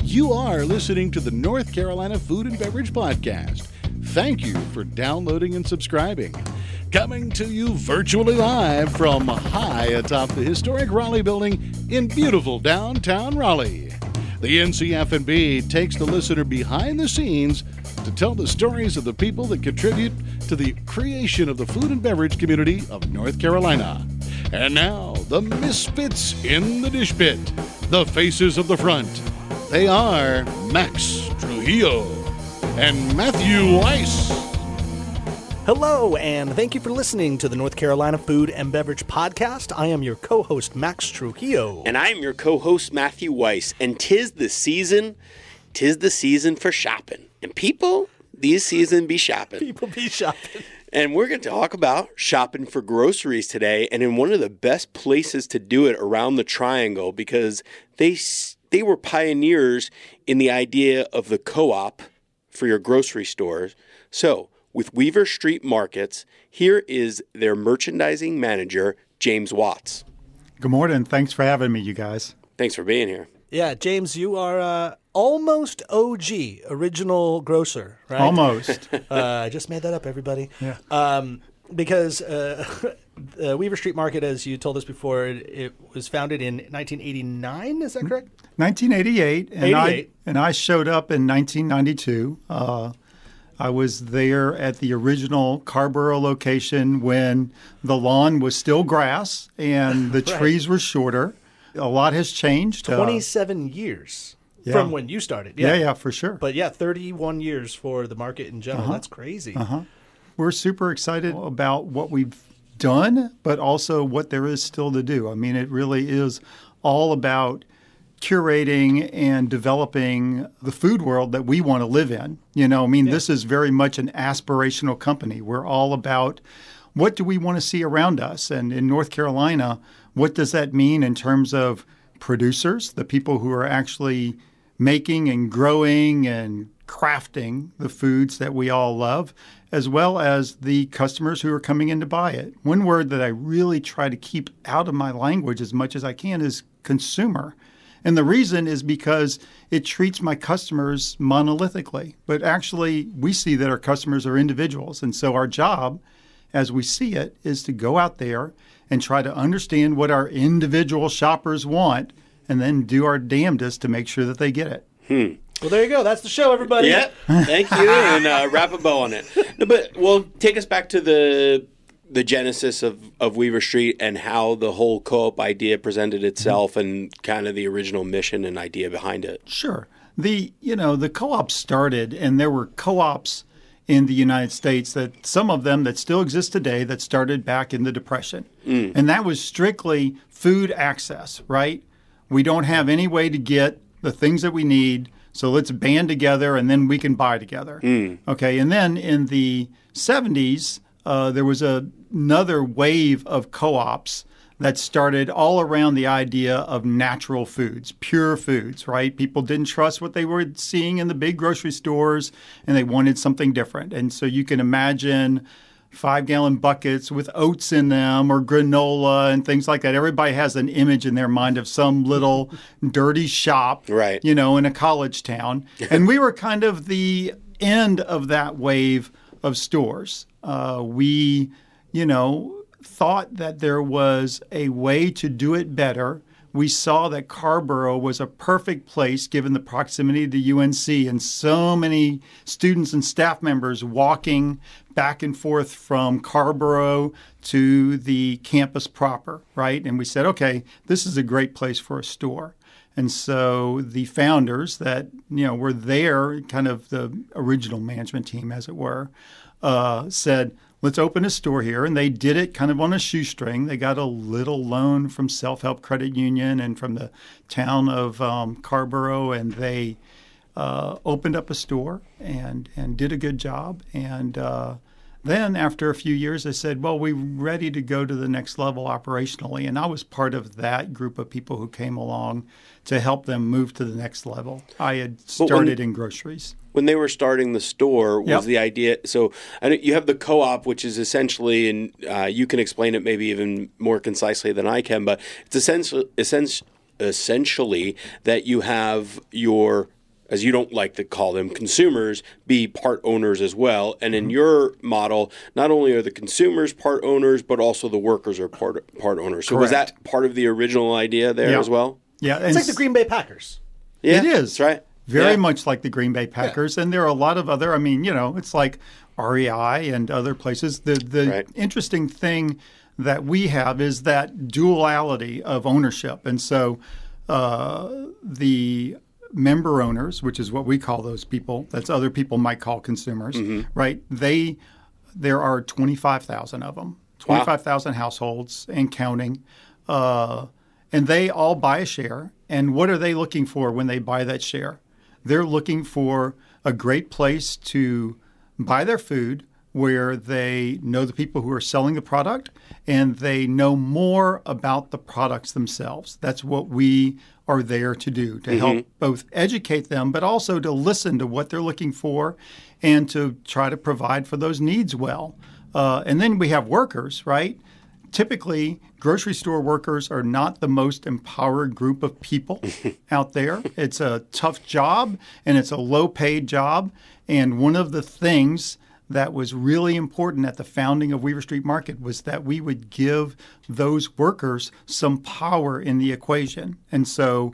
You are listening to the North Carolina Food and Beverage Podcast. Thank you for downloading and subscribing. Coming to you virtually live from high atop the historic Raleigh building in beautiful downtown Raleigh. The NC F&B takes the listener behind the scenes to tell the stories of the people that contribute to the creation of the food and beverage community of North Carolina. And now, the misfits in the dish pit, the faces of the front. They are Max Trujillo and Matthew Weiss. Hello, and thank you for listening to the North Carolina Food and Beverage Podcast. I am your co-host, Max Trujillo. And I am your co-host, Matthew Weiss. And tis the season for shopping. And people, these season be shopping. People be shopping. And we're going to talk about shopping for groceries today, and in one of the best places to do it around the Triangle, because they were pioneers in the idea of the co-op for your grocery stores. So, with Weaver Street Markets, here is their merchandising manager, James Watts. Good morning. Thanks for having me, you guys. Thanks for being here. Yeah, James, you are almost OG, original grocer, right? Almost. I just made that up, everybody. Yeah. Because Weaver Street Market, as you told us before, it was founded in 1989, is that correct? 1988. 88. And I showed up in 1992. I was there at the original Carborough location when the lawn was still grass and the trees were shorter. A lot has changed. 27 years from when you started. Yeah, for sure. But 31 years for the market in general. That's crazy. We're super excited about what we've done, but also what there is still to do. I mean, it really is all about curating and developing the food world that we want to live in. This is very much an aspirational company. We're all about what do we want to see around us? And in North Carolina, what does that mean in terms of producers, the people who are actually making and growing and crafting the foods that we all love, as well as the customers who are coming in to buy it? One word that I really try to keep out of my language as much as I can is consumer. And the reason is because it treats my customers monolithically. But actually, we see that our customers are individuals. And so our job, as we see it, is to go out there and try to understand what our individual shoppers want and then do our damnedest to make sure that they get it. Well, there you go. That's the show, everybody. Yep. Thank you. And wrap a bow on it. No, but take us back to the genesis of Weaver Street and how the whole co-op idea presented itself and kind of the original mission and idea behind it. Sure. The co-op started, and there were co-ops in the United States, that some of them that still exist today, that started back in the Depression. And that was strictly food access, right? We don't have any way to get the things that we need, so let's band together and then we can buy together. Okay, and then in the 70s, there was another wave of co-ops that started all around the idea of natural foods, pure foods, right? People didn't trust what they were seeing in the big grocery stores, and they wanted something different. And so you can imagine 5-gallon buckets with oats in them or granola and things like that. Everybody has an image in their mind of some little dirty shop, right, in a college town. And we were kind of the end of that wave of stores. We thought that there was a way to do it better. We saw that Carborough was a perfect place given the proximity to UNC and so many students and staff members walking back and forth from Carborough to the campus proper, right? And we said, okay, this is a great place for a store. And so the founders that, were there, kind of the original management team, as it were, said, let's open a store here. And they did it kind of on a shoestring. They got a little loan from Self-Help Credit Union and from the town of Carborough, and they opened up a store and did a good job. And then after a few years, they said, well, we're ready to go to the next level operationally. And I was part of that group of people who came along to help them move to the next level. I had started in groceries. When they were starting the store, was the idea, so you have the co-op, which is essentially, and you can explain it maybe even more concisely than I can, but it's essentially that you have your as you don't like to call them, consumers, be part owners as well. And in your model, not only are the consumers part owners, but also the workers are part owners. So was that part of the original idea there as well? Yeah. It's like the Green Bay Packers. Yeah, it is. That's right. Very much like the Green Bay Packers. And there are a lot of other, it's like REI and other places. The interesting thing that we have is that duality of ownership. And so the member owners, which is what we call those people, that's other people might call consumers, right? There are 25,000 of them, 25,000 households and counting. And they all buy a share. And what are they looking for when they buy that share? They're looking for a great place to buy their food where they know the people who are selling the product and they know more about the products themselves. That's what we are there to do, to help both educate them, but also to listen to what they're looking for and to try to provide for those needs well. And then we have workers, right? Typically, grocery store workers are not the most empowered group of people out there. It's a tough job and it's a low-paid job. And one of the things that was really important at the founding of Weaver Street Market was that we would give those workers some power in the equation. And so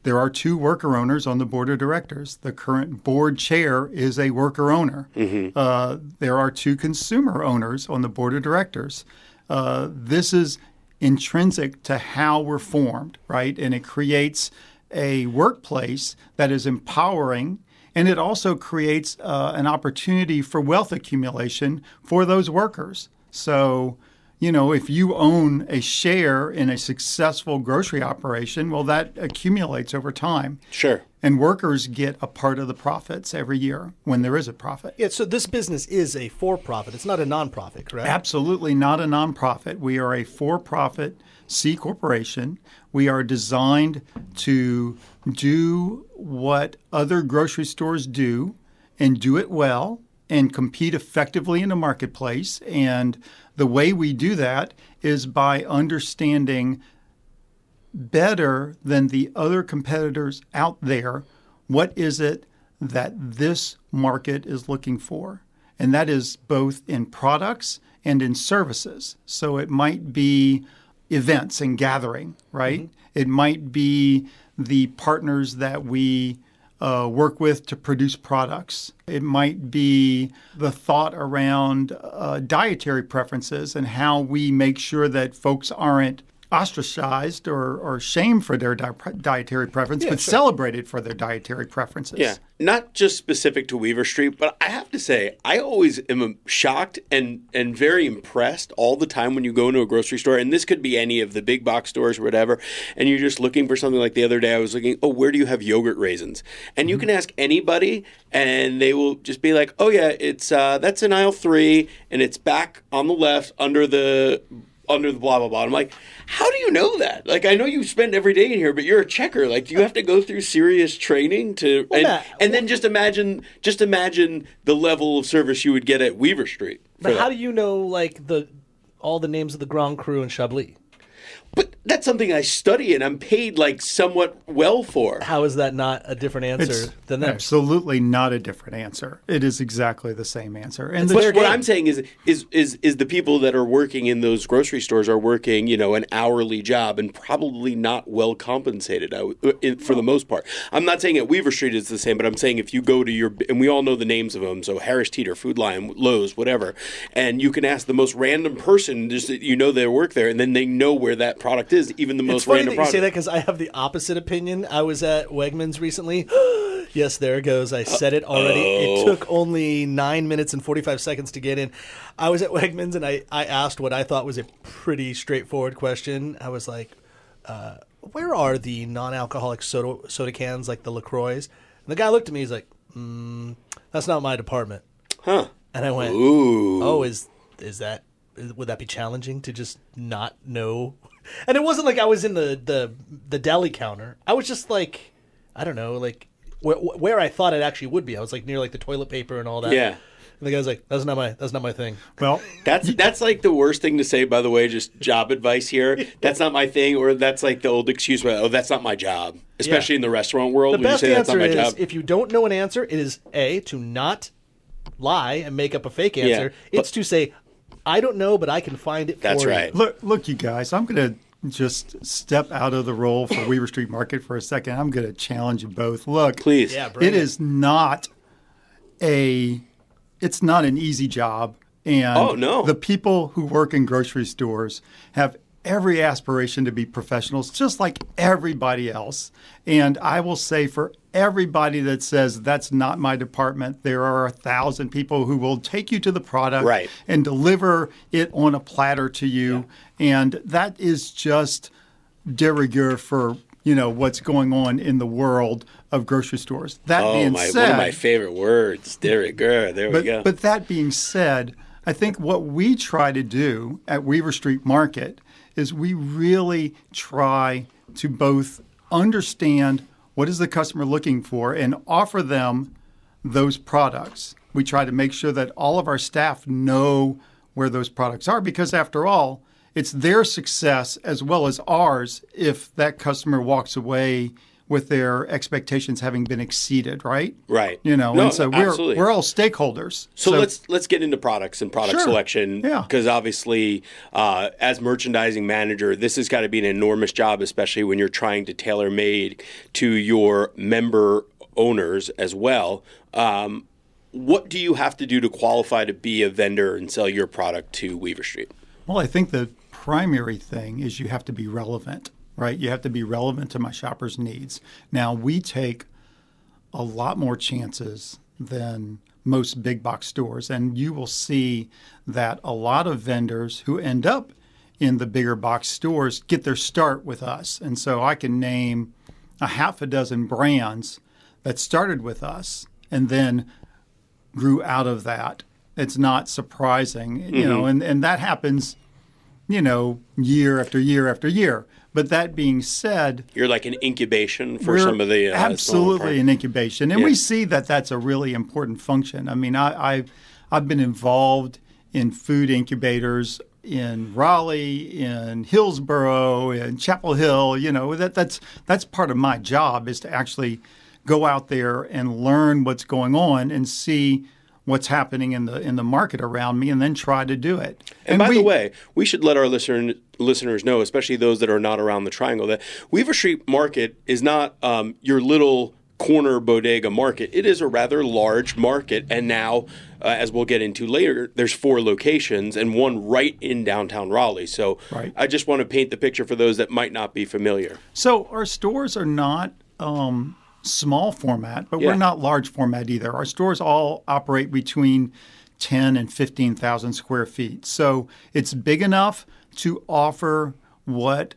there are 2 worker owners on the board of directors. The current board chair is a worker owner. There are 2 consumer owners on the board of directors. This is intrinsic to how we're formed, right? And it creates a workplace that is empowering. And it also creates an opportunity for wealth accumulation for those workers. So, if you own a share in a successful grocery operation, well, that accumulates over time. Sure. And workers get a part of the profits every year when there is a profit. Yeah, so this business is a for-profit. It's not a nonprofit, correct? Absolutely not a nonprofit. We are a for-profit C corporation. We are designed to do what other grocery stores do and do it well and compete effectively in the marketplace. And the way we do that is by understanding better than the other competitors out there what is it that this market is looking for. And that is both in products and in services. So it might be events and gathering, right? It might be the partners that we work with to produce products. It might be the thought around dietary preferences and how we make sure that folks aren't ostracized or shamed for their dietary preference, but celebrated for their dietary preferences. Yeah, not just specific to Weaver Street, but I have to say, I always am shocked and very impressed all the time when you go into a grocery store, and this could be any of the big box stores or whatever, and you're just looking for something. Like the other day, I was looking, where do you have yogurt raisins? And you can ask anybody, and they will just be like, oh yeah, it's that's in aisle 3, and it's back on the left under the blah, blah, blah. I'm like, how do you know that? Like, I know you spend every day in here, but you're a checker. Like, do you have to go through serious training to, and then just imagine the level of service you would get at Weaver Street. But how do you know, like, all the names of the Grand Cru and Chablis? But that's something I study and I'm paid like somewhat well for. How is that not a different answer than that? Absolutely not a different answer. It is exactly the same answer. And what I'm saying is the people that are working in those grocery stores are working, an hourly job and probably not well compensated for the most part. I'm not saying at Weaver Street it's the same, but I'm saying if you go to and we all know the names of them, so Harris Teeter, Food Lion, Lowe's, whatever, and you can ask the most random person, just they work there, and then they know where that product is, even the most random product. It's funny that you say that because I have the opposite opinion. I was at Wegmans recently. Yes, there it goes. I said it already. It took only 9 minutes and 45 seconds to get in. I was at Wegmans and I asked what I thought was a pretty straightforward question. I was like, where are the non-alcoholic soda cans, like the LaCroix? And the guy looked at me. He's like, that's not my department. Huh. And I went, ooh. Oh, would that be challenging to just not know? And it wasn't like I was in the deli counter. I was just like, I don't know, like where I thought it actually would be. I was like near like the toilet paper and all that. Yeah. And the guy's like, that's not my thing. Well, That's like the worst thing to say, by the way, just job advice here. That's not my thing, or that's like the old excuse where, oh, that's not my job. Especially in the restaurant world, The when you best say that's not answer my is, job. if you don't know an answer, it is A, to not lie and make up a fake answer. It's to say, I don't know, but I can find it That's for right. you. look, you guys, I'm going to just step out of the role for Weaver Street Market for a second. I'm going to challenge you both. Look, Please. Yeah, bring it is not it's not an easy job. And Oh, no. the people who work in grocery stores have every aspiration to be professionals, just like everybody else. And I will say, for everybody that says that's not my department, there are 1,000 people who will take you to the product Right. and deliver it on a platter to you. And that is just de rigueur for what's going on in the world of grocery stores. That being said, one of my favorite words, de rigueur. There we go. but that being said, I think what we try to do at Weaver Street Market is we really try to both understand what is the customer looking for and offer them those products. We try to make sure that all of our staff know where those products are, because after all, it's their success as well as ours if that customer walks away with their expectations having been exceeded, right? Right. No, and so absolutely. we're all stakeholders. So let's get into products and product Sure. selection. Yeah. Because obviously, as merchandising manager, this has got to be an enormous job, especially when you're trying to tailor made to your member owners as well. What do you have to do to qualify to be a vendor and sell your product to Weaver Street? Well, I think the primary thing is you have to be relevant, right? You have to be relevant to my shoppers' needs. Now, we take a lot more chances than most big box stores, and you will see that a lot of vendors who end up in the bigger box stores get their start with us. And so I can name a half a dozen brands that started with us and then grew out of that. It's not surprising, and that happens, year after year after year. But that being said, You're like an incubation for we're some of the absolutely an incubation, and Yeah. we see that that's a really important function. I mean, I've been involved in food incubators in Raleigh, in Hillsborough, in Chapel Hill. That's part of my job, is to actually go out there and learn what's going on and see what's happening in the market around me, and then try to do it. And by the way, we should let our listeners know, especially those that are not around the Triangle, that Weaver Street Market is not your little corner bodega market. It is a rather large market, and now, as we'll get into later, there's 4 locations and one right in downtown Raleigh. So Right. I just want to paint the picture for those that might not be familiar. So our stores are not small format, but Yeah. we're not large format either. Our stores all operate between 10 and 15,000 square feet. So it's big enough to offer what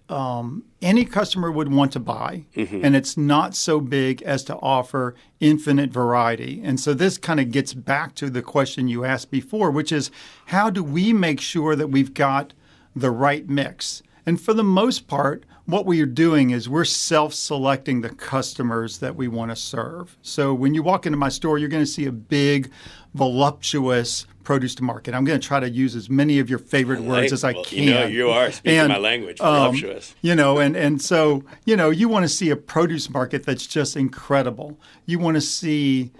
any customer would want to buy, and it's not so big as to offer infinite variety. And so this kind of gets back to the question you asked before, which is, how do we make sure that we've got the right mix? And for the most part, what we are doing is we're self-selecting the customers that we want to serve. So when you walk into my store, you're going to see a big, voluptuous produce to market. I'm going to try to use as many of your favorite words as I can. You are speaking And, my language. Voluptuous. And so, you want to see a produce market that's just incredible. You want to see,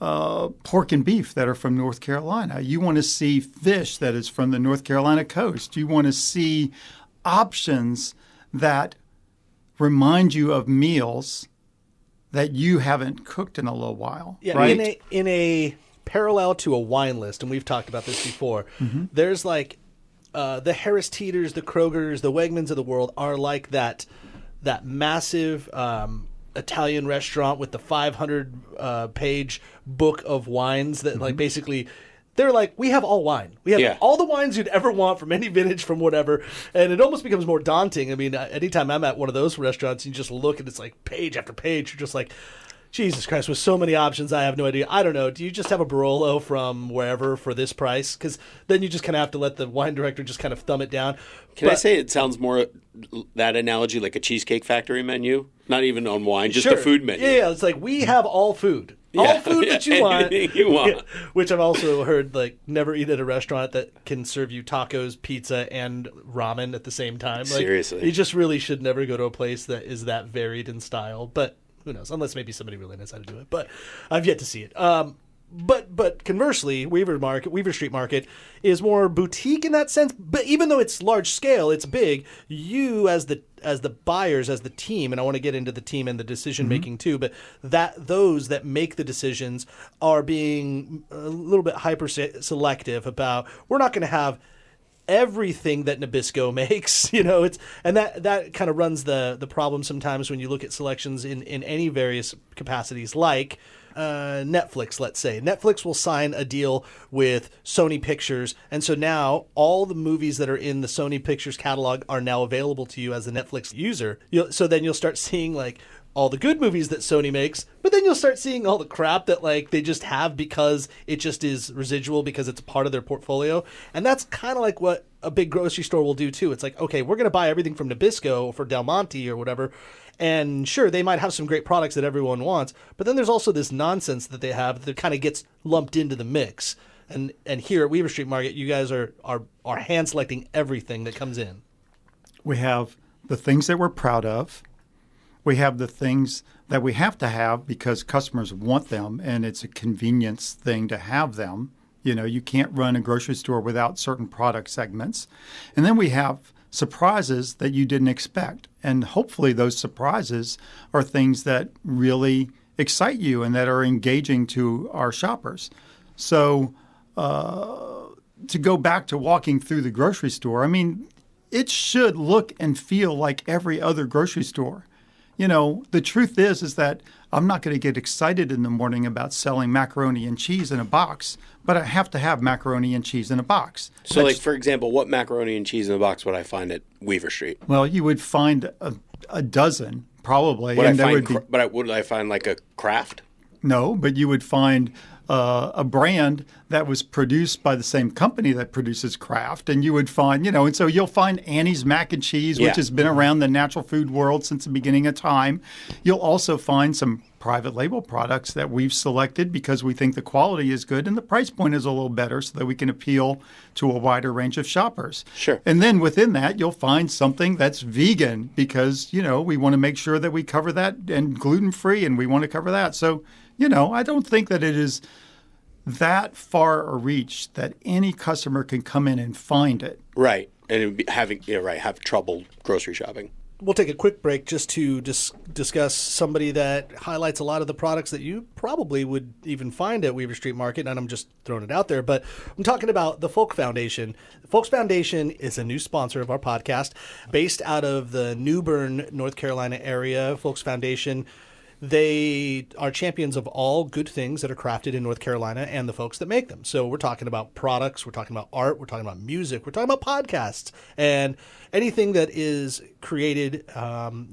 pork and beef that are from North Carolina. You want to see fish that is from the North Carolina coast. You want to see options that remind you of meals that you haven't cooked in a little while. Yeah, right? in a parallel to a wine list, and we've talked about this before, there's like the Harris Teeters, the Krogers, the Wegmans of the world are like that massive Italian restaurant with the 500 page book of wines that like basically they're like, we have all wine. We have all the wines you'd ever want from any vintage, from whatever. And it almost becomes more daunting. I mean, anytime I'm at one of those restaurants, you just look and it's like page after page. You're just like, Jesus Christ, with so many options, I have no idea. I don't know. Do you just have a Barolo from wherever for this price? Because then you just kind of have to let the wine director just kind of thumb it down. Can I say it sounds more, that analogy, like a Cheesecake Factory menu? Not even on wine, just Sure. a food menu. Yeah, it's like we have all food. all food that you want. Anything you want. Yeah, which I've also heard, like, never eat at a restaurant that can serve you tacos, pizza, and ramen at the same time. Like, Seriously. you just really should never go to a place that is that varied in style. But who knows? Unless maybe somebody really knows how to do it. But I've yet to see it. But conversely, Weaver Street Market is more boutique in that sense. But even though it's large scale, it's big. You as the buyers, as the team, and I want to get into the team and the decision making too. But those that make the decisions are being a little bit hyper selective about. We're not going to have everything that Nabisco makes, and that kind of runs the problem sometimes when you look at selections in any various capacities, like Netflix, let's say. Netflix will sign a deal with Sony Pictures, and so now all the movies that are in the Sony Pictures catalog are now available to you as a Netflix user. So then you'll start seeing, like, all the good movies that Sony makes, but then you'll start seeing all the crap that, like, they just have because it just is residual because it's part of their portfolio. And that's kind of like what a big grocery store will do too. It's like, okay, we're going to buy everything from Nabisco or for Del Monte or whatever. And sure, they might have some great products that everyone wants, but then there's also this nonsense that they have that kind of gets lumped into the mix. And here at Weaver Street Market, you guys are hand selecting everything that comes in. We have the things that we're proud of. We have the things that we have to have because customers want them, and it's a convenience thing to have them. You can't run a grocery store without certain product segments. And then we have surprises that you didn't expect. And hopefully those surprises are things that really excite you and that are engaging to our shoppers. So to go back to walking through the grocery store, I mean, it should look and feel like every other grocery store. The truth is that I'm not going to get excited in the morning about selling macaroni and cheese in a box, but I have to have macaroni and cheese in a box. So, like, for example, what macaroni and cheese in a box would I find at Weaver Street? Well, you would find a dozen, probably. Would I find like a Kraft? No, but you would find a brand that was produced by the same company that produces Kraft, and you would find, and so you'll find Annie's mac and cheese, which has been around the natural food world since the beginning of time. You'll also find some private label products that we've selected because we think the quality is good and the price point is a little better so that we can appeal to a wider range of shoppers. Sure. And then within that, you'll find something that's vegan because, we want to make sure that we cover that, and gluten-free, and we want to cover that. So, I don't think that it is that far a reach that any customer can come in and find it. Right. And have trouble grocery shopping. We'll take a quick break just to discuss somebody that highlights a lot of the products that you probably would even find at Weaver Street Market, and I'm just throwing it out there, but I'm talking about the Folk Foundation. The Folks Foundation is a new sponsor of our podcast, based out of the New Bern, North Carolina area. Folks Foundation, they are champions of all good things that are crafted in North Carolina and the folks that make them. So we're talking about products, we're talking about art, we're talking about music, we're talking about podcasts, and anything that is created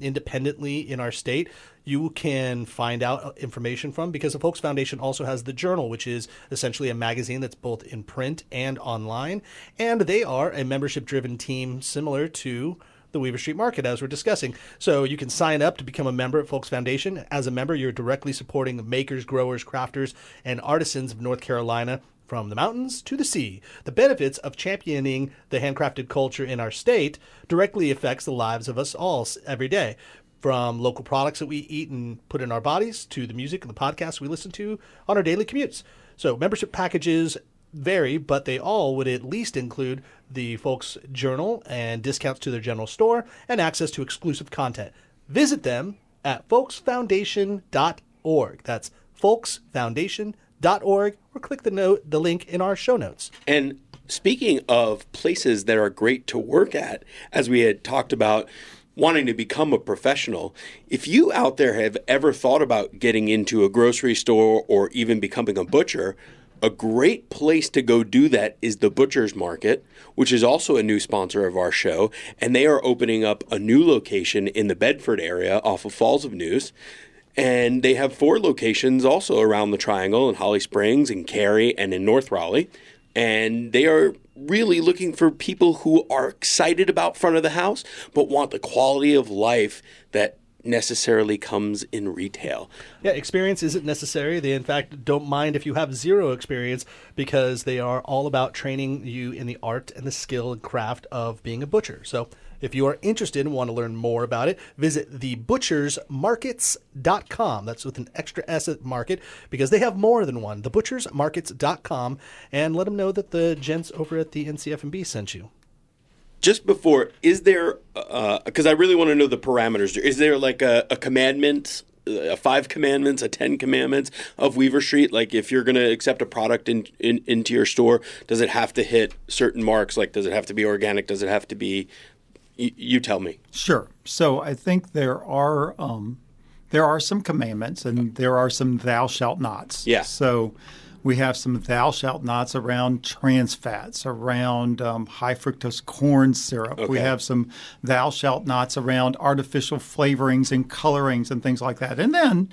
independently in our state, you can find out information from, because the Folks Foundation also has the Journal, which is essentially a magazine that's both in print and online. And they are a membership-driven team similar to the Weaver Street Market, as we're discussing. So you can sign up to become a member at Folks Foundation. As a member, you're directly supporting the makers, growers, crafters, and artisans of North Carolina, from the mountains to the sea. The benefits of championing the handcrafted culture in our state directly affects the lives of us all every day. From local products that we eat and put in our bodies to the music and the podcasts we listen to on our daily commutes. So membership packages vary, but they all would at least include the Folks Journal and discounts to their general store and access to exclusive content. Visit them at folksfoundation.org. That's folksfoundation.org, or click the link in our show notes. And speaking of places that are great to work at, as we had talked about wanting to become a professional, if you out there have ever thought about getting into a grocery store or even becoming a butcher, a great place to go do that is the Butcher's Market, which is also a new sponsor of our show, and they are opening up a new location in the Bedford area off of Falls of News. And they have 4 locations also around the Triangle, in Holly Springs, in Cary, and in North Raleigh. And they are really looking for people who are excited about front of the house, but want the quality of life that necessarily comes in retail. Yeah, experience isn't necessary. They, in fact, don't mind if you have zero experience because they are all about training you in the art and the skill and craft of being a butcher. So if you are interested and want to learn more about it, visit thebutchersmarkets.com. That's with an extra S at market because they have more than one. Thebutchersmarkets.com, and let them know that the gents over at the NC F&B sent you. Just before, is there, because I really want to know the parameters, is there like a commandment, 5 commandments, a 10 commandments of Weaver Street? Like if you're going to accept a product into your store, does it have to hit certain marks? Like does it have to be organic? Does it have to be, you tell me. Sure. So I think there are some commandments and there are some thou shalt nots. Yeah. So we have some thou shalt nots around trans fats, around high fructose corn syrup. Okay. We have some thou shalt nots around artificial flavorings and colorings and things like that. And then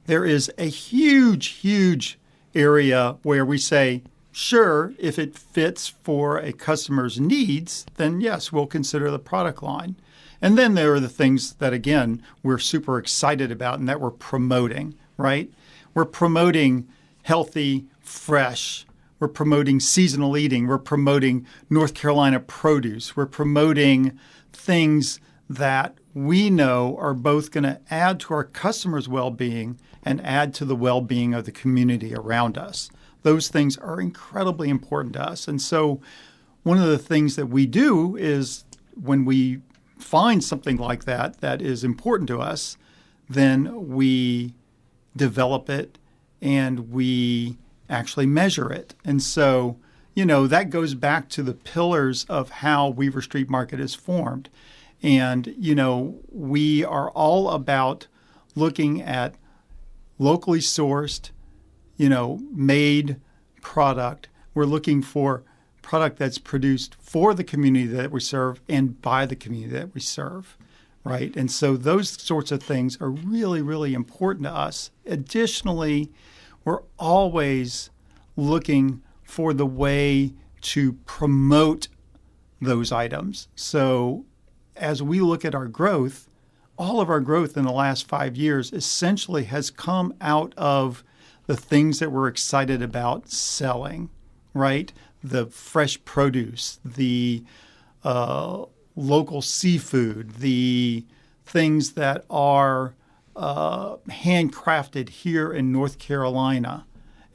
there is a huge, huge area where we say, sure, if it fits for a customer's needs, then yes, we'll consider the product line. And then there are the things that, again, we're super excited about and that we're promoting, right? We're promoting healthy, fresh. We're promoting seasonal eating. We're promoting North Carolina produce. We're promoting things that we know are both going to add to our customers' well-being and add to the well-being of the community around us. Those things are incredibly important to us. And so one of the things that we do is when we find something like that that is important to us, then we develop it and we actually measure it. And so, that goes back to the pillars of how Weaver Street Market is formed. And, we are all about looking at locally sourced, made product. We're looking for product that's produced for the community that we serve and by the community that we serve, right? And so those sorts of things are really, really important to us. Additionally, we're always looking for the way to promote those items. So as we look at our growth, all of our growth in the last 5 years essentially has come out of the things that we're excited about selling, right? The fresh produce, the local seafood, the things that are handcrafted here in North Carolina.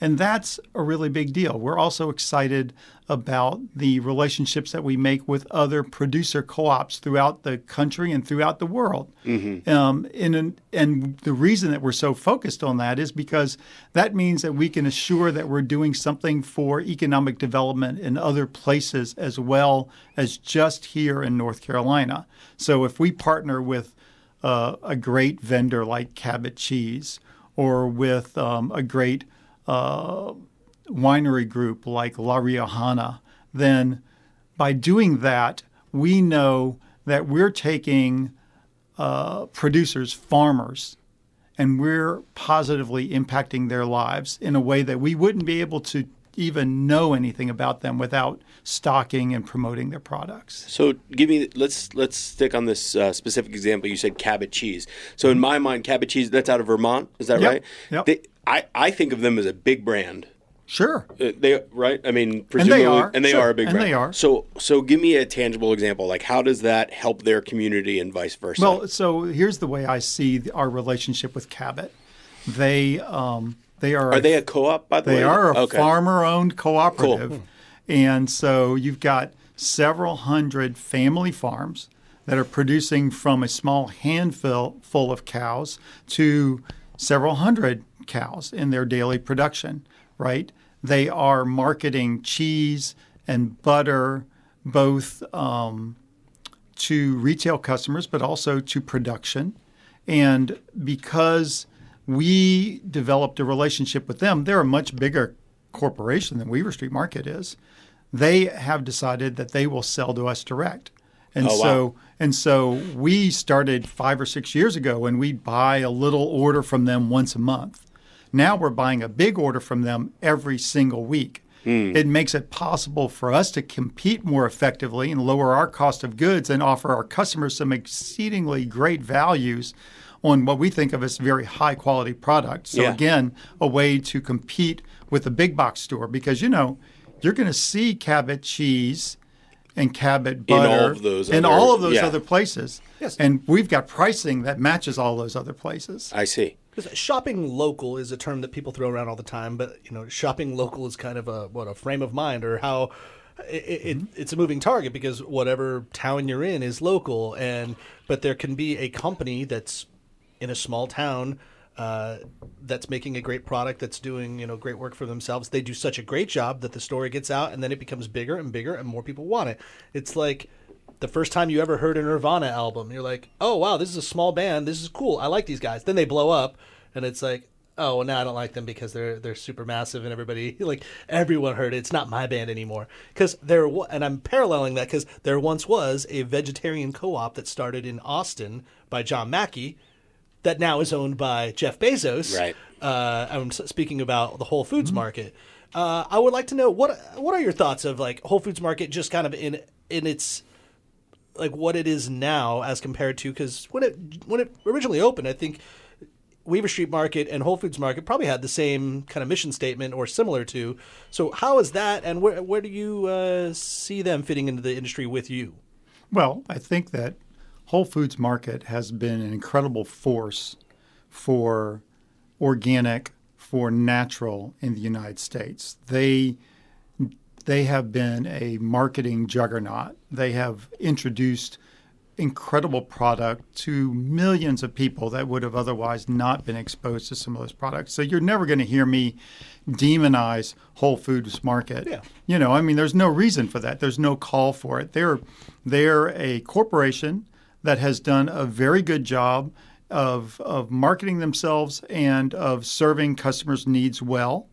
And that's a really big deal. We're also excited about the relationships that we make with other producer co-ops throughout the country and throughout the world. Mm-hmm. And the reason that we're so focused on that is because that means that we can assure that we're doing something for economic development in other places as well as just here in North Carolina. So if we partner with a great vendor like Cabot Cheese or with a great winery group like La Riojana, then by doing that, we know that we're taking producers, farmers, and we're positively impacting their lives in a way that we wouldn't be able to even know anything about them without stocking and promoting their products. So let's stick on this specific example. You said Cabot Cheese. So in my mind, Cabot Cheese, that's out of Vermont. Is that right? Yep. I think of them as a big brand. Sure. Right? I mean, presumably, and they are a big brand. And they are. So give me a tangible example. Like, how does that help their community and vice versa? Well, so here's the way I see our relationship with Cabot. They are they a co-op, by the way? They are a farmer-owned cooperative. Cool. And so you've got several hundred family farms that are producing from a small handful of cows to several hundred cows in their daily production, right? They are marketing cheese and butter both to retail customers but also to production. And because we developed a relationship with them, they're a much bigger corporation than Weaver Street Market is. They have decided that they will sell to us direct. And so we started 5 or 6 years ago and we'd buy a little order from them once a month. Now we're buying a big order from them every single week. It makes it possible for us to compete more effectively and lower our cost of goods and offer our customers some exceedingly great values on what we think of as very high quality products. So again, a way to compete with the big box store because, you're going to see Cabot cheese and Cabot butter in all of those other places. Yes. And we've got pricing that matches all those other places. I see. Because shopping local is a term that people throw around all the time, but shopping local is kind of a frame of mind, or how it's a moving target because whatever town you're in is local, but there can be a company that's in a small town that's making a great product, that's doing great work for themselves. They do such a great job that the story gets out, and then it becomes bigger and bigger, and more people want it. It's like the first time you ever heard a Nirvana album, you're like, oh wow, this is a small band, this is cool, I like these guys. Then they blow up, and it's like, oh, well, now I don't like them because they're super massive and everyone heard it. It's not my band anymore. And I'm paralleling that because there once was a vegetarian co-op that started in Austin by John Mackey that now is owned by Jeff Bezos. Right. I'm speaking about the Whole Foods market. I would like to know what are your thoughts of Whole Foods market just kind of in its what it is now as compared to, because when it originally opened, I think Weaver Street Market and Whole Foods Market probably had the same kind of mission statement or similar to. So how is that, and where do you see them fitting into the industry with you? Well, I think that Whole Foods Market has been an incredible force for organic, for natural in the United States. They have been a marketing juggernaut. They have introduced incredible product to millions of people that would have otherwise not been exposed to some of those products. So you're never going to hear me demonize Whole Foods Market. Yeah. There's no reason for that. There's no call for it. They're a corporation that has done a very good job of marketing themselves and of serving customers' needs well.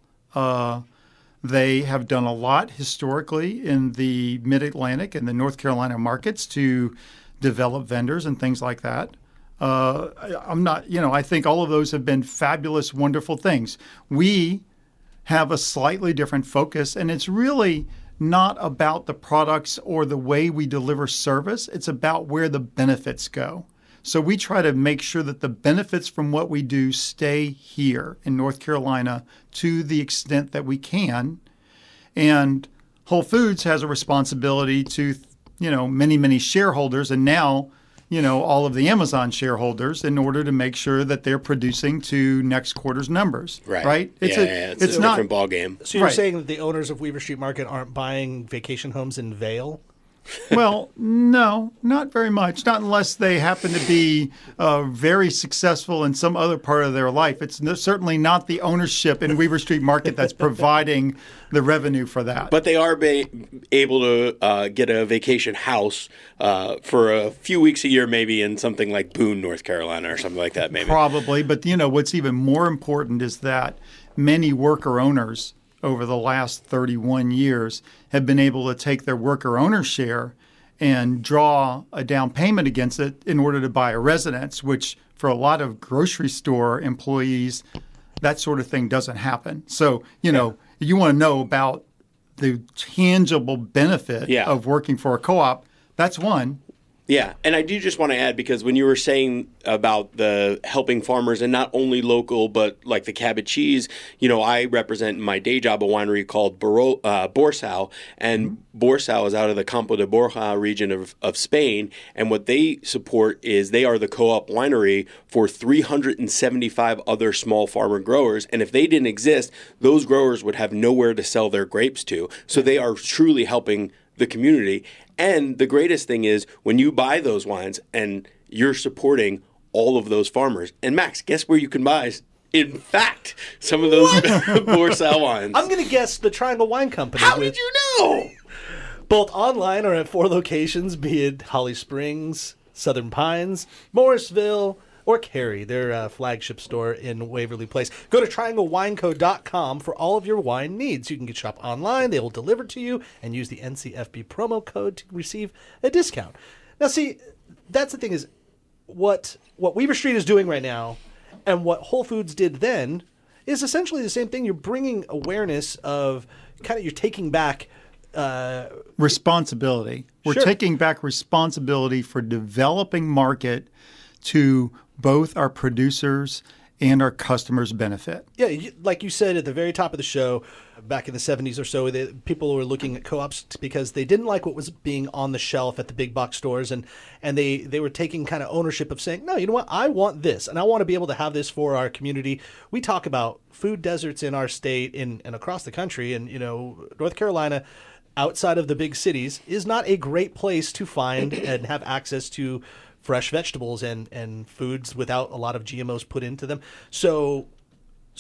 They have done a lot historically in the Mid-Atlantic and the North Carolina markets to develop vendors and things like that. I think all of those have been fabulous, wonderful things. We have a slightly different focus, and it's really not about the products or the way we deliver service. It's about where the benefits go. So we try to make sure that the benefits from what we do stay here in North Carolina to the extent that we can. And Whole Foods has a responsibility to many, many shareholders, and now, all of the Amazon shareholders, in order to make sure that they're producing to next quarter's numbers. Right. It's a different ballgame. So you're saying that the owners of Weaver Street Market aren't buying vacation homes in Vail? Well, no, not very much. Not unless they happen to be very successful in some other part of their life. It's certainly not the ownership in Weaver Street Market that's providing the revenue for that. But they are able to get a vacation house for a few weeks a year, maybe in something like Boone, North Carolina, or something like that, maybe. Probably. But, what's even more important is that many worker owners over the last 31 years have been able to take their worker owner share and draw a down payment against it in order to buy a residence, which for a lot of grocery store employees, that sort of thing doesn't happen. So, you want to know about the tangible benefit of working for a co-op. That's one. Yeah, and I do just want to add, because when you were saying about the helping farmers, and not only local, but like the Cabot cheese, I represent in my day job a winery called Borsal, and Borsal is out of the Campo de Borja region of Spain, and what they support is they are the co-op winery for 375 other small farmer growers, and if they didn't exist, those growers would have nowhere to sell their grapes to. So they are truly helping the community. And the greatest thing is when you buy those wines and you're supporting all of those farmers. And Max, guess where you can buy, in fact, some of those Borsal wines? I'm going to guess the Triangle Wine Company. How did you know? Both online or at 4 locations, be it Holly Springs, Southern Pines, Morrisville, or Cary, their flagship store in Waverly Place. Go to trianglewineco.com for all of your wine needs. You can shop online. They will deliver to you, and use the NCFB promo code to receive a discount. Now, see, that's the thing is what Weaver Street is doing right now and what Whole Foods did then is essentially the same thing. You're bringing awareness of you're taking back responsibility. We're taking back responsibility for developing market to both our producers and our customers benefit. Yeah, like you said at the very top of the show, back in the 70s or so, people were looking at co-ops because they didn't like what was being on the shelf at the big box stores, and they were taking kind of ownership of saying, no, you know what, I want this, and I want to be able to have this for our community. We talk about food deserts in our state and across the country, and North Carolina, outside of the big cities, is not a great place to find and have access to fresh vegetables and foods without a lot of GMOs put into them. So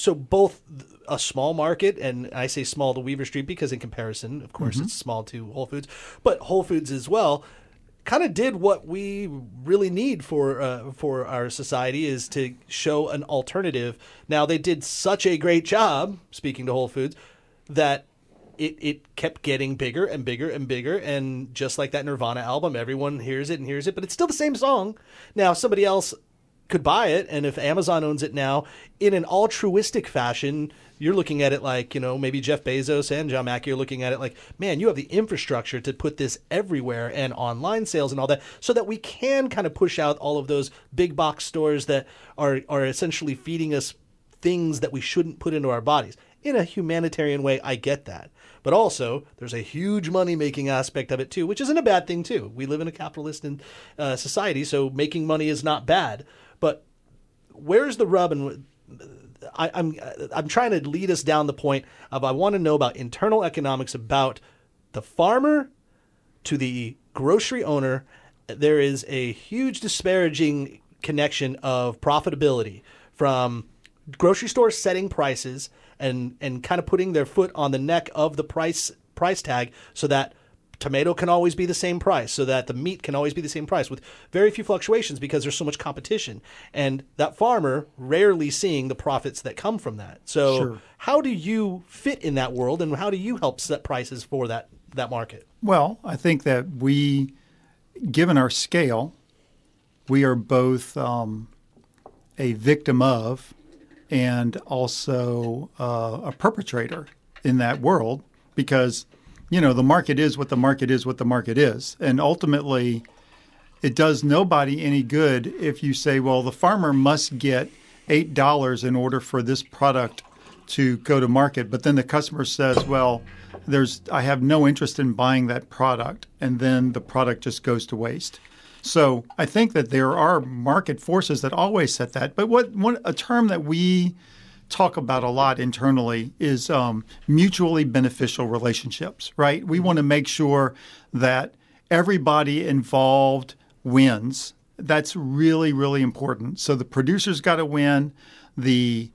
both a small market, and I say small to Weaver Street because in comparison, of course, it's small to Whole Foods, but Whole Foods as well kind of did what we really need for our society, is to show an alternative. Now, they did such a great job, speaking to Whole Foods, that it kept getting bigger and bigger and bigger, and just like that Nirvana album, everyone hears it, but it's still the same song. Now, somebody else could buy it, and if Amazon owns it now, in an altruistic fashion, you're looking at it like, maybe Jeff Bezos and John Mackey are looking at it like, man, you have the infrastructure to put this everywhere, and online sales and all that, so that we can kind of push out all of those big box stores that are essentially feeding us things that we shouldn't put into our bodies. In a humanitarian way, I get that. But also, there's a huge money-making aspect of it, too, which isn't a bad thing, too. We live in a capitalist society, so making money is not bad. But where's the rub? And I'm trying to lead us down the point of, I want to know about internal economics, about the farmer to the grocery owner. There is a huge disparaging connection of profitability from grocery stores setting prices and kind of putting their foot on the neck of the price tag, so that tomato can always be the same price, so that the meat can always be the same price, with very few fluctuations because there's so much competition, and that farmer rarely seeing the profits that come from that. So Sure. How do you fit in that world, and how do you help set prices for that market? Well, I think that given our scale, we are both a victim of and also a perpetrator in that world, because, the market is what the market is, what the market is. And ultimately, it does nobody any good if you say, well, the farmer must get $8 in order for this product to go to market. But then the customer says, well, I have no interest in buying that product. And then the product just goes to waste. So I think that there are market forces that always set that. But a term that we talk about a lot internally is mutually beneficial relationships, right? We want to make sure that everybody involved wins. That's really, really important. So the producer's got to win, the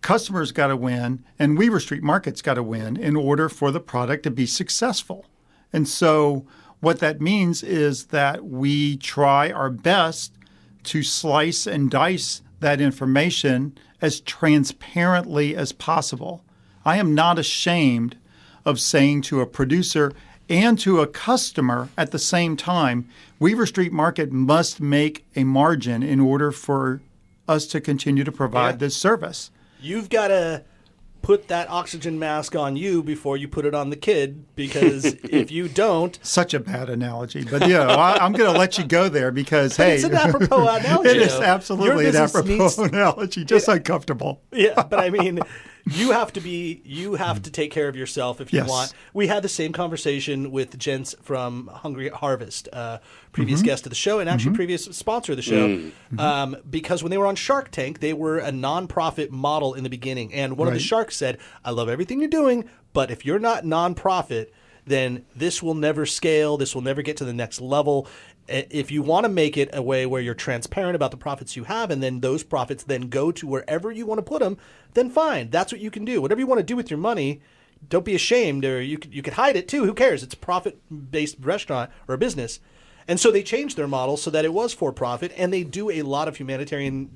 customer's got to win, and Weaver Street Market's got to win in order for the product to be successful. And so what that means is that we try our best to slice and dice that information as transparently as possible. I am not ashamed of saying to a producer and to a customer at the same time, Weaver Street Market must make a margin in order for us to continue to provide this service. You've got to put that oxygen mask on you before you put it on the kid, because if you don't... Such a bad analogy. But, I'm going to let you go there because, hey... It's an apropos analogy. It is absolutely an apropos analogy. Just uncomfortable. Yeah, but I mean... You have to take care of yourself if you want. We had the same conversation with gents from Hungry Harvest, previous guest of the show, and actually previous sponsor of the show, because when they were on Shark Tank, they were a nonprofit model in the beginning. And one of the sharks said, I love everything you're doing, but if you're not nonprofit, then this will never scale. This will never get to the next level. If you want to make it a way where you're transparent about the profits you have, and then those profits then go to wherever you want to put them, then fine. That's what you can do. Whatever you want to do with your money, don't be ashamed, or you could hide it too. Who cares? It's a profit-based restaurant or a business. And so they changed their model so that it was for profit, and they do a lot of humanitarian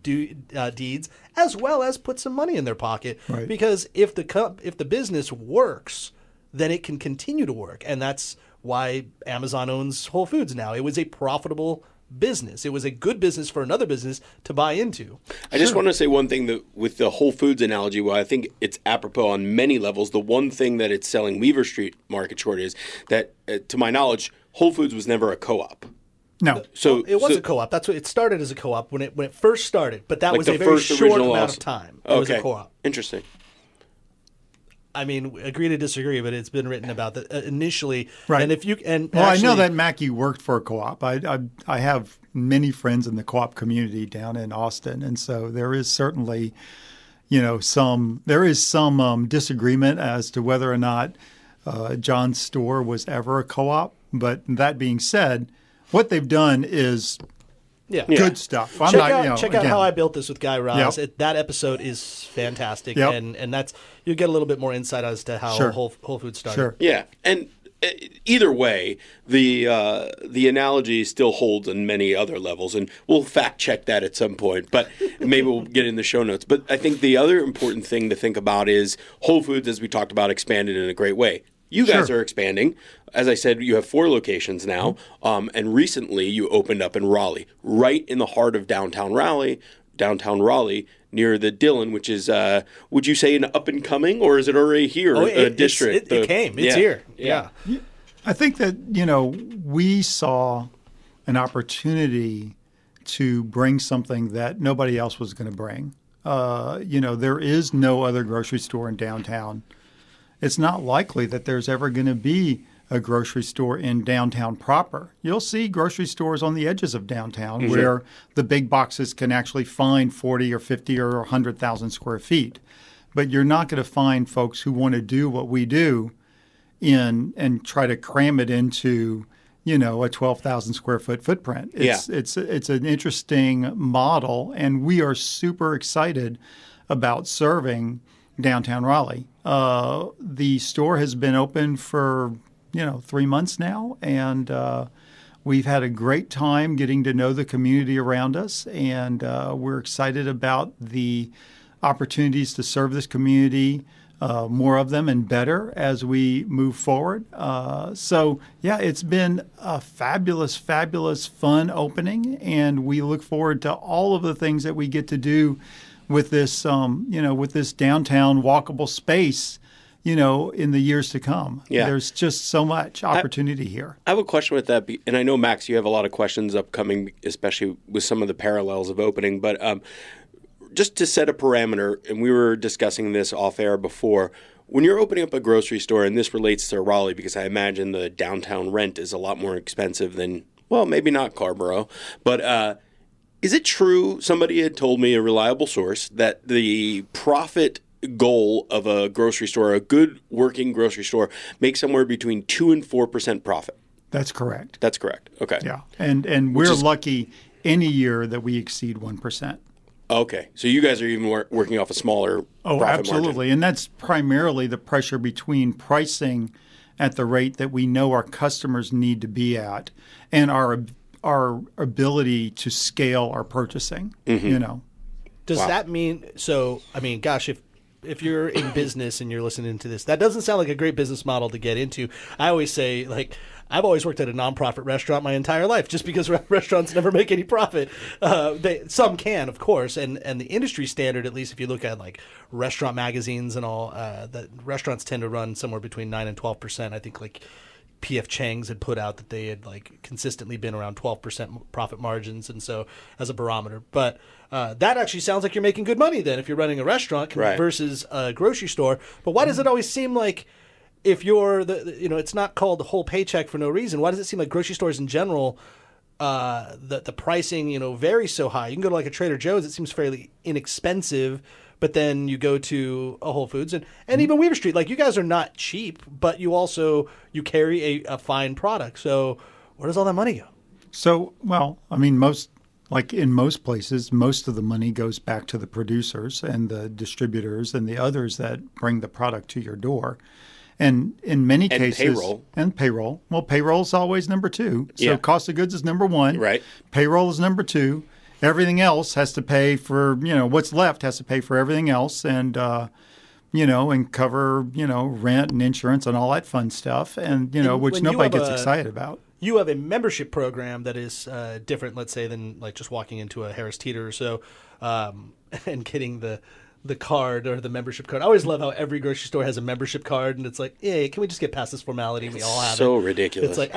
deeds, as well as put some money in their pocket. Right. Because if the business works, then it can continue to work, and that's why Amazon owns Whole Foods now. It was a profitable business. It was a good business for another business to buy into. I just want to say one thing that with the Whole Foods analogy, well, I think it's apropos on many levels. The one thing that it's selling Weaver Street Market short is that, to my knowledge, Whole Foods was never a co-op. No. So it was a co-op. That's what it started as a co-op when it first started, but that Like was the a very first short original amount also- of time. It was a co-op. Interesting. I mean, agree to disagree, but it's been written about that initially. Right. And if you and Well, actually, I know that Mackie worked for a co-op. I have many friends in the co-op community down in Austin, and so there is certainly, some disagreement as to whether or not John's store was ever a co-op. But that being said, what they've done is good stuff. Check out How I Built This with Guy Raz. Yep. That episode is fantastic, Yep. and that's you get a little bit more insight as to how Sure. Whole Foods started. Sure. Yeah, and either way, the analogy still holds on many other levels, and we'll fact check that at some point. But maybe we'll get in the show notes. But I think the other important thing to think about is Whole Foods, as we talked about, expanded in a great way. You guys Sure. are expanding. As I said, you have 4 locations now, and recently you opened up in Raleigh, right in the heart of downtown Raleigh, near the Dillon, which is, would you say, an up and coming, or is it already here? A district. It came. It's here. Yeah. I think that, we saw an opportunity to bring something that nobody else was going to bring. There is no other grocery store in downtown. It's not likely that there's ever going to be a grocery store in downtown proper. You'll see grocery stores on the edges of downtown where the big boxes can actually find 40 or 50 or 100,000 square feet. But you're not going to find folks who want to do what we do and try to cram it into, a 12,000 square foot footprint. It's an interesting model, and we are super excited about serving downtown Raleigh. The store has been open for 3 months now, and we've had a great time getting to know the community around us, and we're excited about the opportunities to serve this community, more of them and better as we move forward. It's been a fabulous, fun opening, and we look forward to all of the things that we get to do with this, with this downtown walkable space, in the years to come. Yeah. There's just so much opportunity here. I have a question with that, and I know, Max, you have a lot of questions upcoming, especially with some of the parallels of opening, but just to set a parameter, and we were discussing this off air before, when you're opening up a grocery store, and this relates to Raleigh because I imagine the downtown rent is a lot more expensive than, well, maybe not Carborough, but is it true, somebody had told me, a reliable source, that the profit goal of a grocery store, a good working grocery store, makes somewhere between 2 and 4% profit? That's correct. That's correct. Okay. Yeah. And we're lucky any year that we exceed 1%. Okay. So you guys are even working off a smaller profit absolutely. margin. And that's primarily the pressure between pricing at the rate that we know our customers need to be at and our ability to scale our purchasing, Does that mean so? I mean, gosh, if you're in business and you're listening to this, that doesn't sound like a great business model to get into. I always say, I've always worked at a nonprofit restaurant my entire life, just because restaurants never make any profit. Some can, of course, and the industry standard, at least if you look at restaurant magazines and all, that restaurants tend to run somewhere between 9 and 12%. I think P.F. Chang's had put out that they had consistently been around 12% profit margins, and so as a barometer. But that actually sounds like you're making good money then if you're running a restaurant versus a grocery store. But why does it always seem like if you're it's not called the whole paycheck for no reason? Why does it seem like grocery stores in general, the pricing varies so high? You can go to a Trader Joe's, it seems fairly inexpensive. But then you go to a Whole Foods and even Weaver Street. You guys are not cheap, but you carry a fine product. So where does all that money go? So, in most places, most of the money goes back to the producers and the distributors and the others that bring the product to your door. And in many cases... payroll. Well, payroll is always number 2. So cost of goods is number 1. Right. Payroll is number 2. Everything else has to pay for, what's left has to pay for everything else and, and cover, rent and insurance and all that fun stuff and which nobody gets excited about. You have a membership program that is different, let's say, than just walking into a Harris Teeter or so and getting the the card or the membership card. I always love how every grocery store has a membership card, and it's like, hey, can we just get past this formality? We all have so it. ridiculous. It's like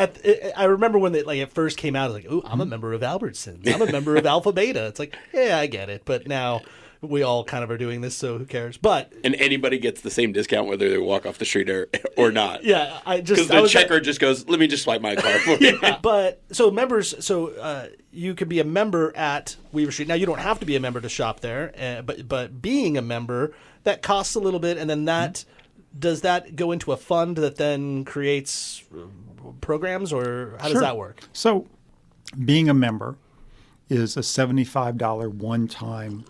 I remember when it first came out. I was like, oh, I'm a member of Albertsons. I'm a member of Alpha Beta. It's like, yeah, I get it, but now we all kind of are doing this, so who cares? But and anybody gets the same discount whether they walk off the street or not. Yeah, because the checker just goes, "Let me just swipe my card for you." Yeah, but so members, you could be a member at Weaver Street. Now you don't have to be a member to shop there, but being a member, that costs a little bit, and then that does that go into a fund that then creates programs, or how does that work? So, being a member is a $75 one-time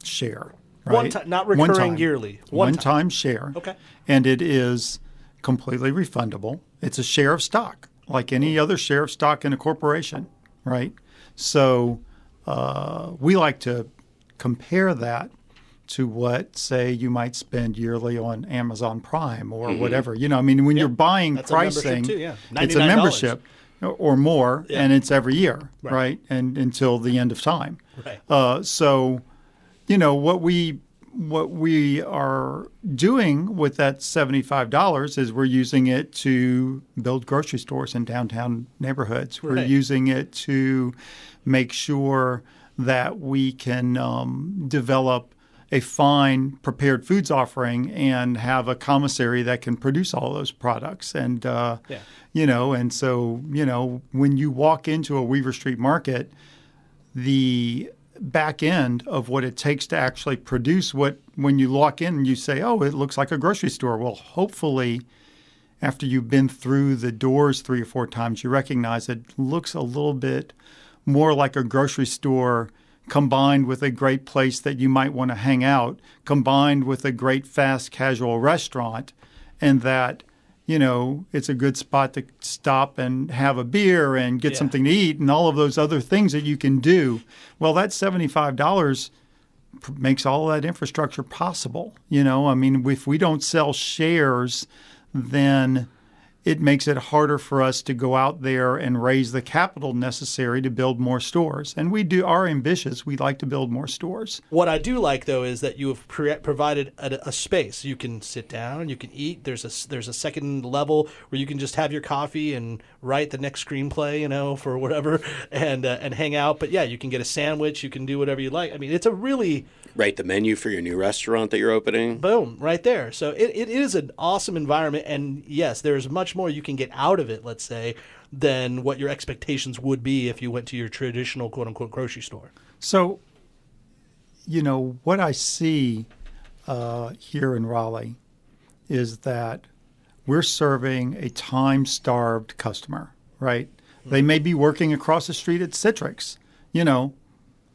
share, right? One time, not recurring yearly. One-time share. Okay. And it is completely refundable. It's a share of stock, like any other share of stock in a corporation, right? So we like to compare that to what, say, you might spend yearly on Amazon Prime or whatever. You know, I mean, when you're buying pricing, it's a membership or more, and it's every year, right? And until the end of time. Right. So, you know, what we are doing with that $75 is we're using it to build grocery stores in downtown neighborhoods. We're using it to make sure that we can develop a fine prepared foods offering and have a commissary that can produce all those products. And, you know, and so, you know, when you walk into a Weaver Street market, the back end of what it takes to actually produce when you walk in and you say, oh, it looks like a grocery store. Well, hopefully after you've been through the doors 3 or 4 times, you recognize it looks a little bit more like a grocery store combined with a great place that you might want to hang out, combined with a great fast casual restaurant, and that, you know, it's a good spot to stop and have a beer and get something to eat and all of those other things that you can do. Well, that $75 makes all of that infrastructure possible. You know, I mean, if we don't sell shares, then it makes it harder for us to go out there and raise the capital necessary to build more stores. And we are ambitious. We'd like to build more stores. What I do like, though, is that you have provided a space. You can sit down, you can eat. There's a second level where you can just have your coffee and write the next screenplay, you know, for whatever, and hang out. But yeah, you can get a sandwich. You can do whatever you like. I mean, it's a really write the menu for your new restaurant that you're opening. Boom, right there. So it is an awesome environment. And yes, there's much more you can get out of it, let's say, than what your expectations would be if you went to your traditional quote-unquote grocery store. So, you know, what I see here in Raleigh is that we're serving a time-starved customer, right? Mm-hmm. They may be working across the street at Citrix, you know.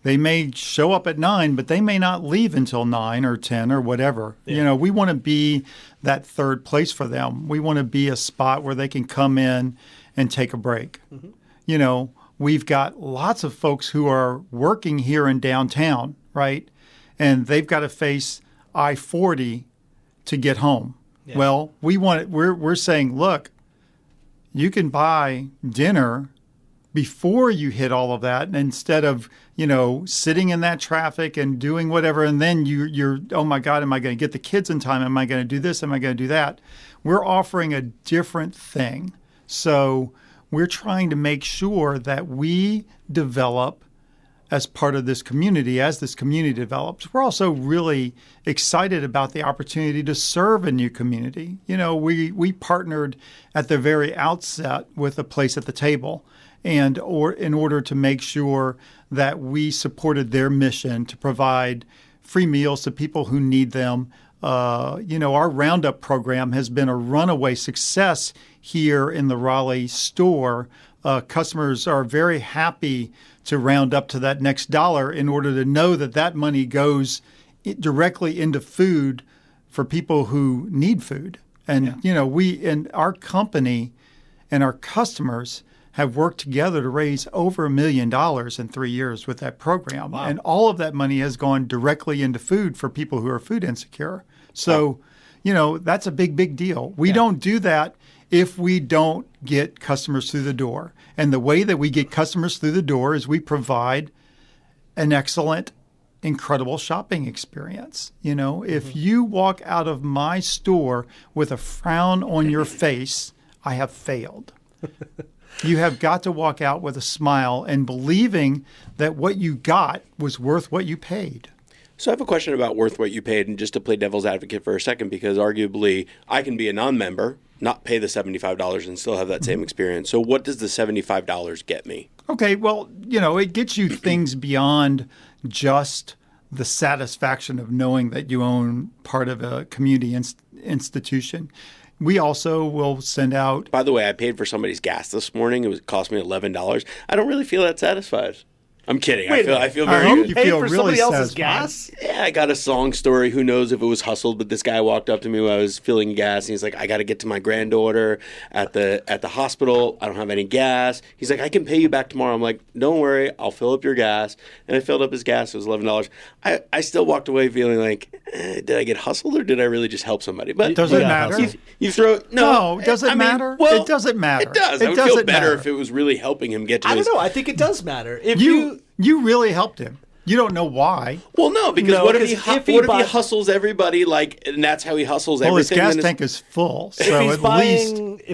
They may show up at 9, but they may not leave until 9 or 10 or whatever. Yeah. You know, we want to be that third place for them. We want to be a spot where they can come in and take a break. Mm-hmm. You know, we've got lots of folks who are working here in downtown, right? And they've got to face I-40 to get home. Yeah. Well, we're saying, look, you can buy dinner before you hit all of that, and instead of, you know, sitting in that traffic and doing whatever, and then you're, oh my God, am I going to get the kids in time? Am I going to do this? Am I going to do that? We're offering a different thing. So we're trying to make sure that we develop as part of this community, as this community develops. We're also really excited about the opportunity to serve a new community. You know, we partnered at the very outset with A Place at the Table, in order to make sure that we supported their mission to provide free meals to people who need them. You know, our Roundup program has been a runaway success here in the Raleigh store. Customers are very happy to round up to that next dollar in order to know that that money goes directly into food for people who need food. And, you know, we and our company and our customers have worked together to raise over $1 million in 3 years with that program. Wow. And all of that money has gone directly into food for people who are food insecure. So, you know, that's a big, big deal. We don't do that if we don't get customers through the door. And the way that we get customers through the door is we provide an excellent incredible shopping experience. If you walk out of my store with a frown on your face, I have failed. You have got to walk out with a smile and believing that what you got was worth what you paid. So I have a question about worth what you paid, and just to play devil's advocate for a second, because arguably I can be a non-member, not pay the $75 and still have that same experience. So what does the $75 get me? Okay, well, it gets you things beyond just the satisfaction of knowing that you own part of a community institution. We also will send out... By the way, I paid for somebody's gas this morning. It cost me $11. I don't really feel that satisfied. I'm kidding. I feel very good. You feel for really somebody else's satisfied. gas? Yeah, I got a song story. Who knows if it was hustled, but this guy walked up to me when I was filling gas, and he's like, I got to get to my granddaughter at the hospital. I don't have any gas. He's like, I can pay you back tomorrow. I'm like, don't worry. I'll fill up your gas. And I filled up his gas. It was $11. I still walked away feeling like, did I get hustled or did I really just help somebody? But Does it matter? You throw... No, does it matter? Well, it doesn't matter. It does. I would feel better if it was really helping him get to his... I don't know. I think it does matter. If You really helped him. You don't know why. Well, no, because No, what if because he hustles everybody, and that's how he hustles Well, his everything? gas tank is full, so if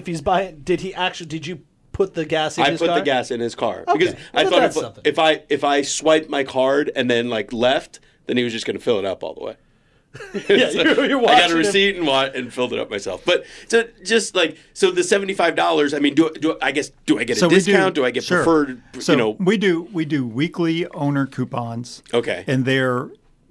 he's buying, did you put the gas in I his put car? the gas in his car Okay. because I Well, thought that's something. if I swiped my card and then left, then he was just going to fill it up all the way. Yeah, So you're I watching got a receipt and filled it up myself. But so just so the $75. I mean, do I get a discount? Do I get sure. preferred? So we do weekly owner coupons. Okay. And they're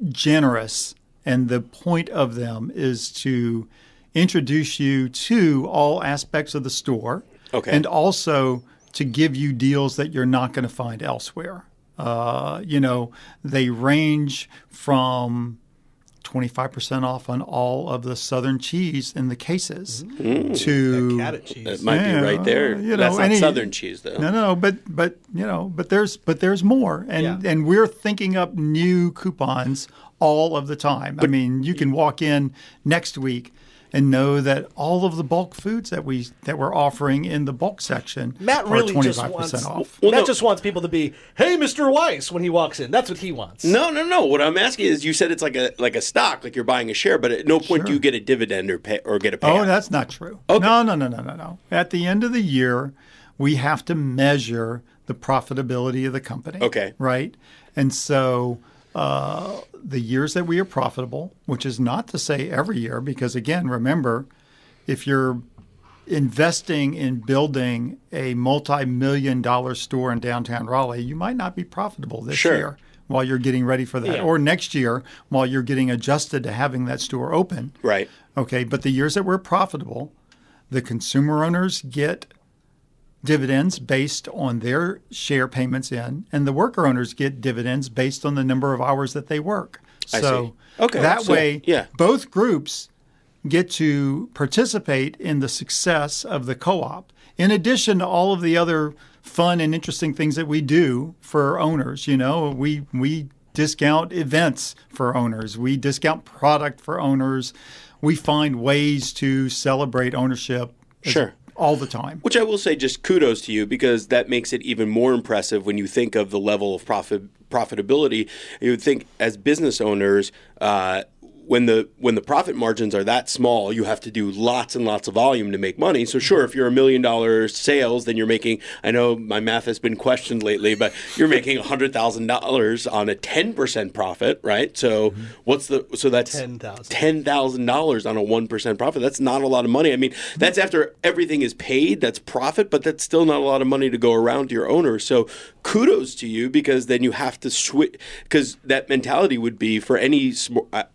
generous, and the point of them is to introduce you to all aspects of the store. Okay. And also to give you deals that you're not going to find elsewhere. They range from 25% off on all of the Southern cheese in the cases to Cottage cheese. It might be right there. That's not Southern cheese, though. No, but there's more, and we're thinking up new coupons all of the time. I mean, you can walk in next week and know that all of the bulk foods that we're offering in the bulk section Matt are really 25% just wants off. Matt just wants people to be, hey, Mr. Weiss, when he walks in. That's what he wants. No. What I'm asking is, you said it's like a stock, like you're buying a share, but at no point do you get a dividend or get a payout. Oh, that's not true. Okay. No. At the end of the year, we have to measure the profitability of the company. Okay. Right? And so the years that we are profitable, which is not to say every year, because again, remember, if you're investing in building a multi-million-dollar store in downtown Raleigh, you might not be profitable this year while you're getting ready for that, or next year while you're getting adjusted to having that store open. Right. Okay, but the years that we're profitable, the consumer owners get dividends based on their share payments in, and the worker owners get dividends based on the number of hours that they work. I So see. Okay. that way, yeah. both groups get to participate in the success of the co-op, in addition to all of the other fun and interesting things that we do for owners. We discount events for owners. We discount product for owners. We find ways to celebrate ownership all the time. Which I will say, just kudos to you, because that makes it even more impressive when you think of the level of profitability. You would think as business owners, when the profit margins are that small, you have to do lots and lots of volume to make money. So sure, if you're $1 million sales, then you're making, I know my math has been questioned lately, but you're making $100,000 on a 10% profit, right? So that's $10,000 on a 1% profit. That's not a lot of money. I mean, that's after everything is paid, that's profit, but that's still not a lot of money to go around to your owner. So kudos to you, because then you have to switch, because that mentality would be for any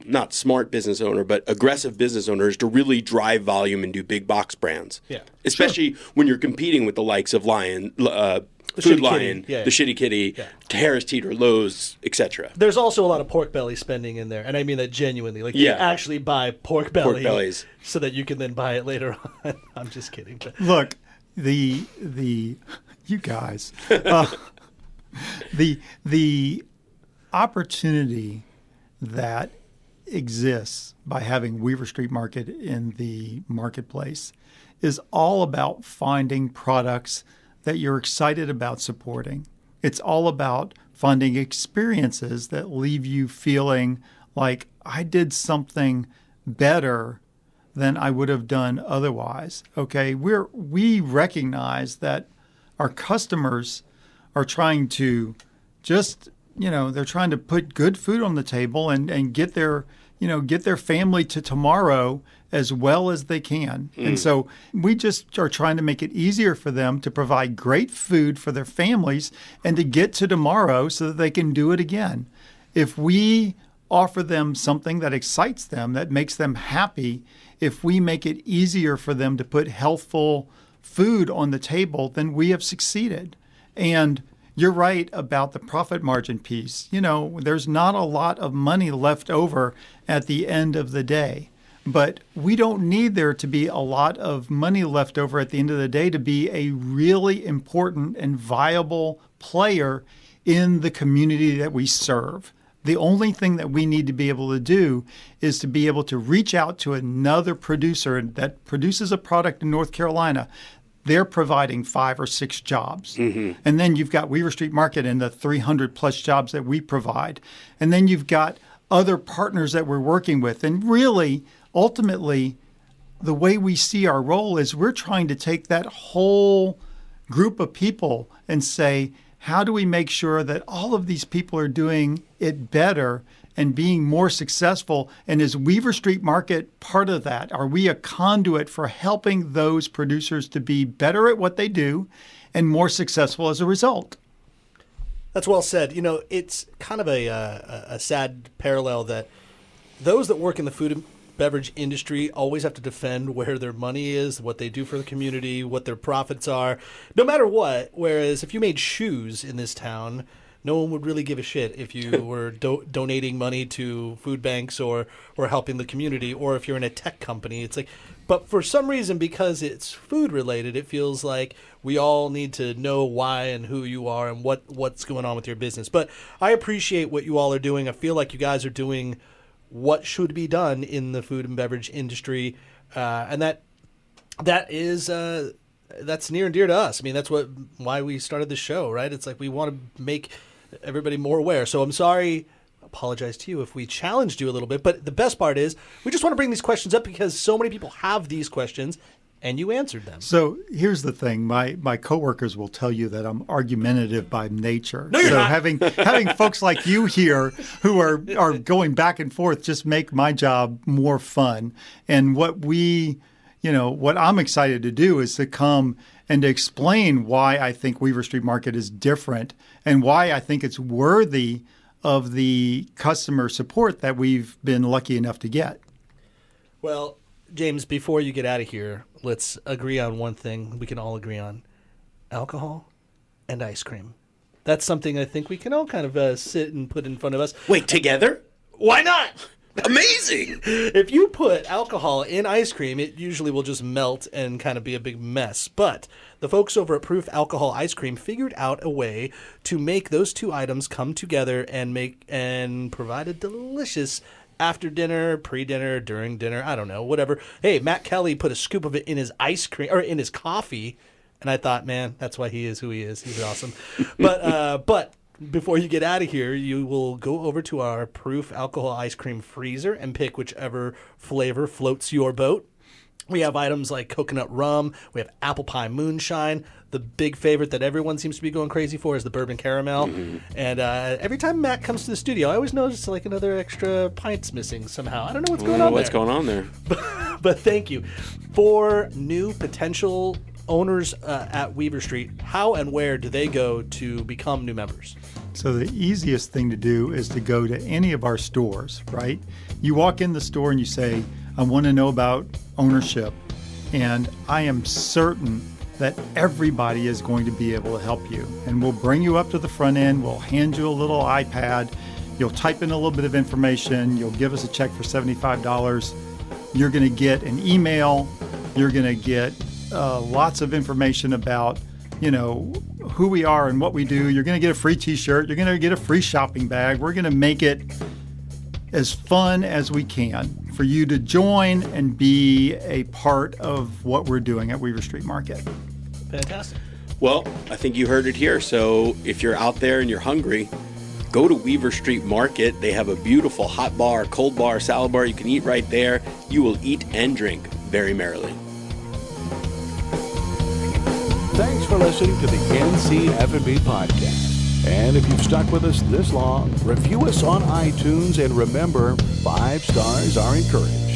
not smart business owner, but aggressive business owners, to really drive volume and do big box brands. Yeah. Especially when you're competing with the likes of Lion, Food Lion, the Shitty Kitty, Harris Teeter, Lowe's, etc. There's also a lot of pork belly spending in there, and I mean that genuinely. Like, you actually buy pork bellies so that you can then buy it later on. I'm just kidding. But. Look, the you guys, the opportunity that exists by having Weaver Street Market in the marketplace is all about finding products that you're excited about supporting. It's all about finding experiences that leave you feeling like I did something better than I would have done otherwise. Okay, we recognize that our customers are trying to just, they're trying to put good food on the table and get their family to tomorrow as well as they can. And so we just are trying to make it easier for them to provide great food for their families and to get to tomorrow so that they can do it again. If we offer them something that excites them, that makes them happy, if we make it easier for them to put healthful food on the table, then we have succeeded. And you're right about the profit margin piece. There's not a lot of money left over at the end of the day. But we don't need there to be a lot of money left over at the end of the day to be a really important and viable player in the community that we serve. The only thing that we need to be able to do is to be able to reach out to another producer that produces a product in North Carolina. They're providing 5 or 6 jobs. And then you've got Weaver Street Market and the 300 plus jobs that we provide. And then you've got other partners that we're working with. And really, ultimately, the way we see our role is we're trying to take that whole group of people and say, how do we make sure that all of these people are doing it better and being more successful? And is Weaver Street Market part of that? Are we a conduit for helping those producers to be better at what they do and more successful as a result? That's well said. It's kind of a sad parallel that those that work in the food and beverage industry always have to defend where their money is, what they do for the community, what their profits are, no matter what. Whereas if you made shoes in this town, no one would really give a shit if you were donating money to food banks or helping the community, or if you're in a tech company. It's like, but for some reason, because it's food related, it feels like we all need to know why and who you are and what's going on with your business. But I appreciate what you all are doing. I feel like you guys are doing what should be done in the food and beverage industry, and that's near and dear to us. I mean, that's why we started the show, right? It's like we want to make everybody more aware. So I'm sorry, apologize to you if we challenged you a little bit, but the best part is we just want to bring these questions up because so many people have these questions, and you answered them. So here's the thing. My coworkers will tell you that I'm argumentative by nature. No, you're not. having folks like you here who are going back and forth just make my job more fun. And what I'm excited to do is to come and to explain why I think Weaver Street Market is different and why I think it's worthy of the customer support that we've been lucky enough to get. Well, James, before you get out of here, let's agree on one thing we can all agree on: alcohol and ice cream. That's something I think we can all kind of sit and put in front of us. Wait, together? Why not? Amazing! If you put alcohol in ice cream, it usually will just melt and kind of be a big mess. But the folks over at Proof Alcohol Ice Cream figured out a way to make those two items come together and provide a delicious after dinner, pre-dinner, during dinner, I don't know, whatever. Hey, Matt Kelly put a scoop of it in his ice cream or in his coffee, and I thought, man, that's why he is who he is. He's awesome. But before you get out of here, you will go over to our Proof Alcohol Ice Cream freezer and pick whichever flavor floats your boat. We have items like coconut rum. We have apple pie moonshine. The big favorite that everyone seems to be going crazy for is the bourbon caramel. Mm-hmm. And every time Matt comes to the studio, I always notice like another extra pint's missing somehow. I don't know what's going on there. What's going on there? But thank you. For new potential owners at Weaver Street, how and where do they go to become new members? So the easiest thing to do is to go to any of our stores, right? You walk in the store and you say, I want to know about ownership. And I am certain that everybody is going to be able to help you. And we'll bring you up to the front end. We'll hand you a little iPad. You'll type in a little bit of information. You'll give us a check for $75. You're going to get an email. You're going to get lots of information about, who we are and what we do. You're going to get a free t-shirt. You're going to get a free shopping bag. We're going to make it as fun as we can for you to join and be a part of what we're doing at Weaver Street Market. Fantastic. Well, I think you heard it here. So if you're out there and you're hungry, go to Weaver Street Market. They have a beautiful hot bar, cold bar, salad bar. You can eat right there. You will eat and drink very merrily. Thanks for listening to the NC F&B podcast. And if you've stuck with us this long, review us on iTunes, and remember, 5 stars are encouraged.